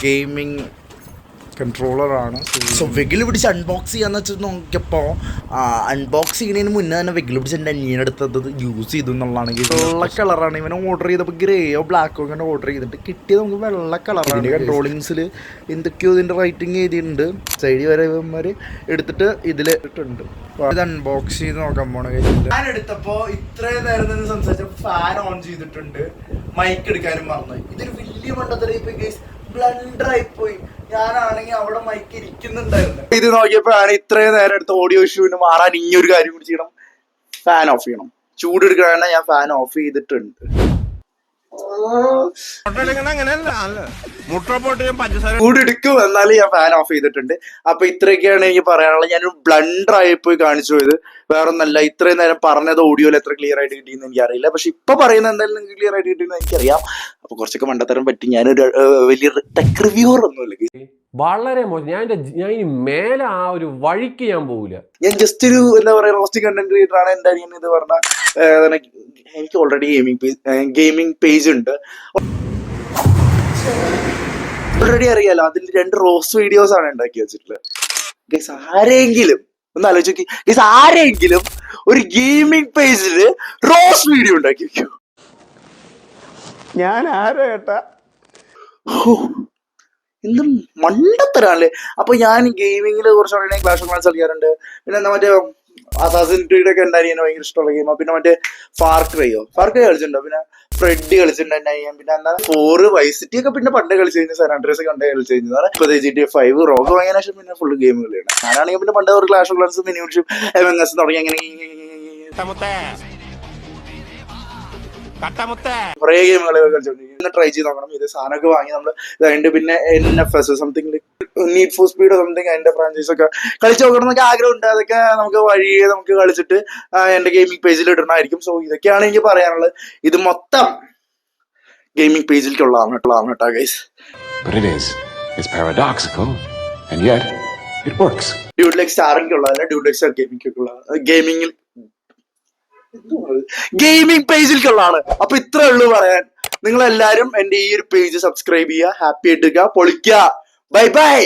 Gaming കൺട്രോളറാണ്. So വെഗിൽ പിടിച്ച് unbox ചെയ്യാന്ന് വെച്ച് നോക്കിയപ്പോൾ അൺബോക്സ് ചെയ്യുന്നതിന് മുന്നേ തന്നെ വെഗിൽ പിടിച്ച് എൻ്റെ അനിയനെടുത്തത് യൂസ് ചെയ്തു എന്നുള്ളതാണ്. വെള്ള കളറാണ്. ഇവനെ ഓർഡർ ചെയ്തപ്പോൾ ഗ്രേയോ ബ്ലാക്കോ ഇങ്ങനെ ഓർഡർ ചെയ്തിട്ട് കിട്ടിയത് നമുക്ക് വെള്ള കളറാണ്. ഇതിൻ്റെ കൺട്രോളിങ്സിൽ എന്തൊക്കെയോ ഇതിൻ്റെ റൈറ്റിംഗ് എഴുതിയിട്ടുണ്ട്. സൈഡിൽ വരെ ഇവന്മാർ എടുത്തിട്ട് ഇതിൽ ഇട്ടിട്ടുണ്ട്. ഇത് അൺബോക്സ് ചെയ്ത് നോക്കാൻ പോണ കഴിഞ്ഞില്ല. ഞാൻ എടുത്തപ്പോൾ ഇത്രയും നേരം നിന്ന് സംസാരിച്ചപ്പോൾ ഫാൻ ഓൺ ചെയ്തിട്ടുണ്ട്. മൈക്ക് എടുക്കാനും മറന്നു. ഇതൊരു വലിയ മണ്ടത്തരം. ഇപ്പം കേസ് ബ്ലണ്ടർ ആയിപ്പോയി. ഞാനാണെങ്കിൽ അവിടെ മൈക്ക് ഇരിക്കുന്നുണ്ടായിരുന്നു. ഇത് നോക്കിയപ്പോഴാണ് ഇത്രയും നേരം എടുത്ത ഓഡിയോ ഇഷ്യൂവിന് മാറാൻ ഇനിയൊരു കാര്യം കൂടി ചെയ്യണം. ഫാൻ ഓഫ് ചെയ്യണം. ചൂട് എടുക്കണ ഞാൻ ഫാൻ ഓഫ് ചെയ്തിട്ടുണ്ട്. ചൂട് എടുക്കും എന്നാലും ഞാൻ ഫാൻ ഓഫ് ചെയ്തിട്ടുണ്ട്. അപ്പൊ ഇത്രയൊക്കെയാണ് എനിക്ക് പറയാനുള്ളത്. ഞാനൊരു ബ്ലണ്ടർ ആയിപ്പോയി കാണിച്ചു പോയത്. വേറെ ഒന്നല്ല. ഇത്രയും നേരം പറഞ്ഞത് ഓഡിയോയിൽ എത്ര ക്ലിയർ ആയിട്ട് കിട്ടിയെന്ന് എനിക്കറിയില്ല. പക്ഷെ ഇപ്പൊ പറയുന്നത് എന്തായാലും നിങ്ങൾക്ക് ക്ലിയർ ആയിട്ട് കിട്ടിയെന്ന് എനിക്കറിയാം. അപ്പൊ കുറച്ചൊക്കെ മണ്ടത്തരം പറ്റി. ഞാനൊരു വലിയ ടെക് റിവ്യൂവർ ഒന്നുമില്ല. വളരെ മോശം. ഞാൻ ഇനി മേലെ ആ ഒരു വഴിക്ക് ഞാൻ പോവില്ല. ഞാൻ ജസ്റ്റ് ഒരു എന്താ പറയാ റോസ്റ്റിംഗ് കണ്ടന്റ് ക്രിയേറ്റർ ആണ്. എന്റെ അനിയൻ ഇത് പറഞ്ഞ എനിക്ക് ഓൾറെഡി ഗെയിമിംഗ് പേജ് ഉണ്ട്. ഓൾറെഡി അറിയാലോ. അതിൽ 2 റോസ്റ്റ് വീഡിയോസ് ആണ് ഉണ്ടാക്കി വെച്ചിട്ടുള്ളത്. ആരെങ്കിലും ഒന്ന് ആലോചിച്ച് നോക്കി. ആരെങ്കിലും ഒരു ഗെയിമിംഗ് പേജില് റോസ്റ്റ് വീഡിയോ ഉണ്ടാക്കി വെക്കൂ. ഞാൻ ആരോ കേട്ടാ എന്തും മണ്ടത്തരാണല്ലേ. അപ്പൊ ഞാൻ ഗെയിമിങ്ങില് കുറച്ച് ക്ലാഷ് ഓഫ് ക്ലാൻസ് കളിക്കാറുണ്ട്. പിന്നെ എന്താ മറ്റേ അസാസിൻ ക്രീഡ് ഒക്കെ ഉണ്ടായിരുന്നു ഭയങ്കര ഇഷ്ടമുള്ള ഗെയിമാണ്. പിന്നെ മറ്റേ ഫാർ ക്രൈ കളിച്ചിട്ടുണ്ടോ? പിന്നെ ഫ്രെഡി കളിച്ചിട്ടുണ്ട്. പിന്നെ എന്താ 4 വൈസ് സിറ്റി ഒക്കെ പിന്നെ പണ്ട് കളിച്ചു കഴിഞ്ഞാൽ സാൻ ആൻഡ്രിയസ് ഒക്കെ കണ്ടേ കളിച്ചു കഴിഞ്ഞാൽ ഇപ്പൊ GTA 5 റോഗ് വാങ്ങിയ ശേഷം പിന്നെ ഫുള്ള് ഗെയിം കളിയാണ്. ഞാനാണെങ്കിൽ പിന്നെ പണ്ട് ഒരു clash of clans minimum MNS തുടങ്ങി അങ്ങനെ കുറേ ഗെയിമുകൾ കളിച്ചോണ്ടിരിക്കും. ട്രൈ ചെയ്ത് നോക്കണം. ഇത് സാധനമൊക്കെ വാങ്ങി നമ്മൾ ഇതായിട്ട് പിന്നെ NFS something need for speed something അതിന്റെ ഫ്രാഞ്ചൈസ് ഒക്കെ കളിച്ചു നോക്കണം എന്നൊക്കെ ആഗ്രഹമുണ്ട്. അതൊക്കെ നമുക്ക് വഴിയെ നമുക്ക് കളിച്ചിട്ട് എന്റെ ഗെയിമിംഗ് പേജിൽ ഇടണമായിരിക്കും. സോ ഇതൊക്കെയാണ് എനിക്ക് പറയാനുള്ളത്. ഇത് മൊത്തം ഗെയിമിംഗ് പേജിലേക്കുള്ളതാണ് കേട്ടോ ഗൈസ്. ഡ്യൂഡ് ലൈക്ക് സ്റ്റാറിലേക്കുള്ളതല്ല, ഡ്യൂഡ് ലൈക്ക് സ്റ്റാർ ഗെയിമിംഗ് പേജിലേക്കുള്ളതാണ്. അപ്പൊ ഇത്രേ ഉള്ളൂ പറയാൻ. നിങ്ങൾ എല്ലാരും എന്റെ ഈ ഒരു പേജ് സബ്സ്ക്രൈബ് ചെയ്യുക. ഹാപ്പി ആയിട്ടിരിക്കുക. പൊളിക്കുക. Bye by.